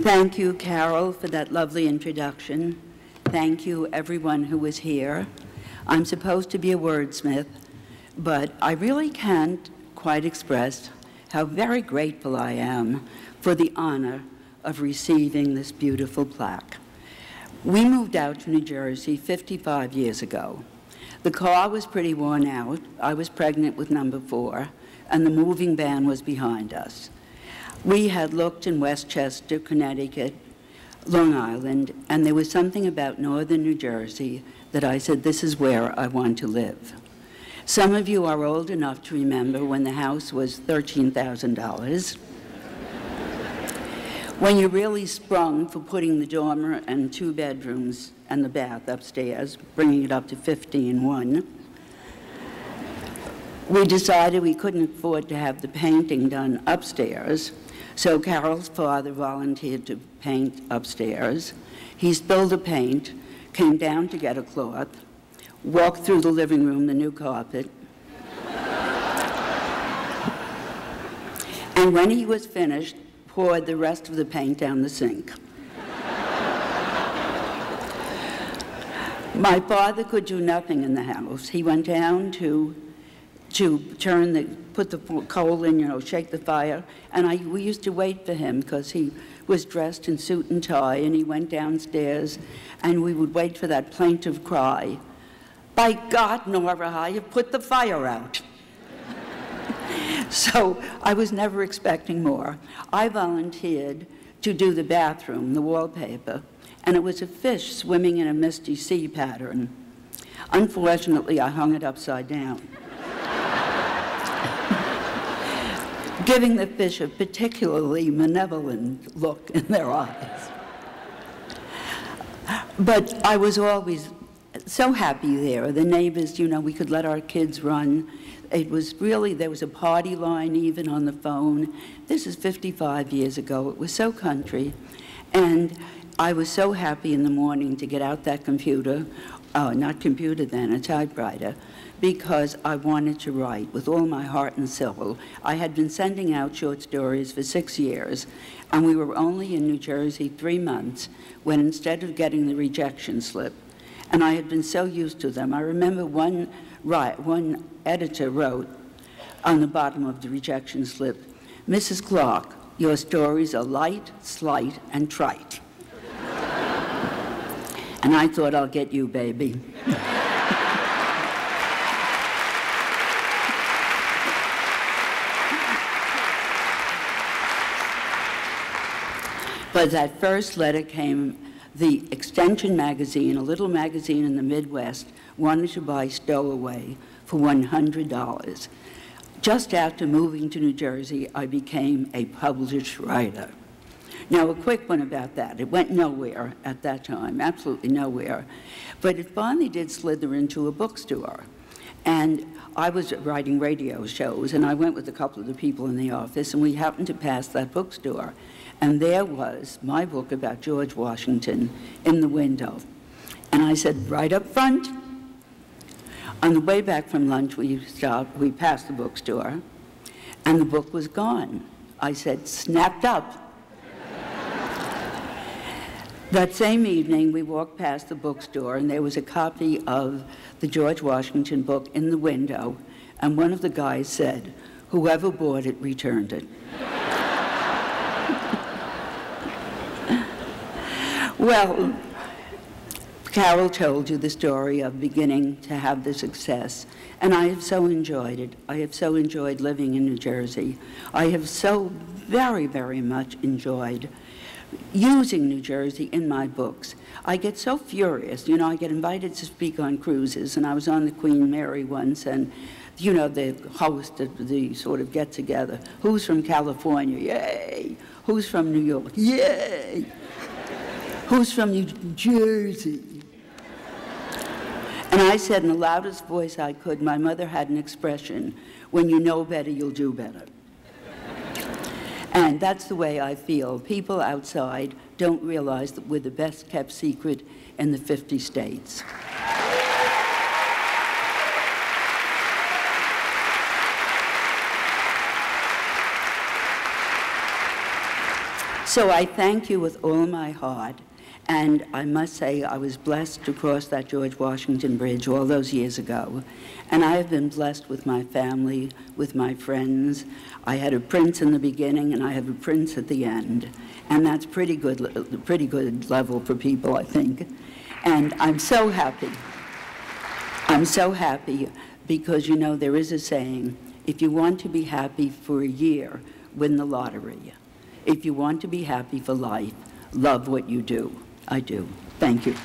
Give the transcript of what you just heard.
Thank you, Carol, for that lovely introduction. Thank you, everyone who was here. I'm supposed to be a wordsmith, but I really can't quite express how very grateful I am for the honor of receiving this beautiful plaque. We moved out to New Jersey 55 years ago. The car was pretty worn out. I was pregnant with number 4, and the moving van was behind us. We had looked in Westchester, Connecticut, Long Island, and there was something about northern New Jersey that I said, this is where I want to live. Some of you are old enough to remember when the house was $13,000. When you really sprung for putting the dormer and 2 bedrooms and the bath upstairs, bringing it up to $15,100. We decided we couldn't afford to have the painting done upstairs, so Carol's father volunteered to paint upstairs. He spilled the paint, came down to get a cloth, walked through the living room, the new carpet, and when he was finished, poured the rest of the paint down the sink. My father could do nothing in the house. He went down to put the coal in, shake the fire, and we used to wait for him because he was dressed in suit and tie, and he went downstairs, and we would wait for that plaintive cry, "By God, Nora, I have put the fire out." So I was never expecting more. I volunteered to do the bathroom, the wallpaper, and it was a fish swimming in a misty sea pattern. Unfortunately, I hung it upside down, giving the fish a particularly malevolent look in their eyes. But I was always so happy there. The neighbors, we could let our kids run. It was really, there was a party line even on the phone. This is 55 years ago. It was so country. And I was so happy in the morning to get out that computer, not computer then, a typewriter, because I wanted to write with all my heart and soul. I had been sending out short stories for 6 years, and we were only in New Jersey 3 months when instead of getting the rejection slip, and I had been so used to them, I remember one editor wrote on the bottom of the rejection slip, "Mrs. Clark, your stories are light, slight, and trite." And I thought, I'll get you, baby. But that first letter came, the Extension magazine, a little magazine in the Midwest, wanted to buy Stowaway for $100. Just after moving to New Jersey, I became a published writer. Now, a quick one about that. It went nowhere at that time, absolutely nowhere. But it finally did slither into a bookstore. And I was writing radio shows, and I went with a couple of the people in the office, and we happened to pass that bookstore. And there was my book about George Washington in the window. And I said, right up front. On the way back from lunch, we passed the bookstore, and the book was gone. I said, snapped up. That same evening, we walked past the bookstore, and there was a copy of the George Washington book in the window, and one of the guys said, whoever bought it returned it. Well, Carol told you the story of beginning to have the success, and I have so enjoyed it. I have so enjoyed living in New Jersey. I have so very, very much enjoyed using New Jersey in my books. I get so furious. I get invited to speak on cruises, and I was on the Queen Mary once, and the host of the sort of get-together, who's from California? Yay! Who's from New York? Yay! Who's from New Jersey? And I said in the loudest voice I could, my mother had an expression, when you know better, you'll do better. And that's the way I feel. People outside don't realize that we're the best kept secret in the 50 states. So I thank you with all my heart. And I must say, I was blessed to cross that George Washington Bridge all those years ago. And I have been blessed with my family, with my friends. I had a prince in the beginning, and I have a prince at the end. And that's pretty good level for people, I think. And I'm so happy. I'm so happy because, you know, there is a saying, if you want to be happy for a year, win the lottery. If you want to be happy for life, love what you do. I do. Thank you.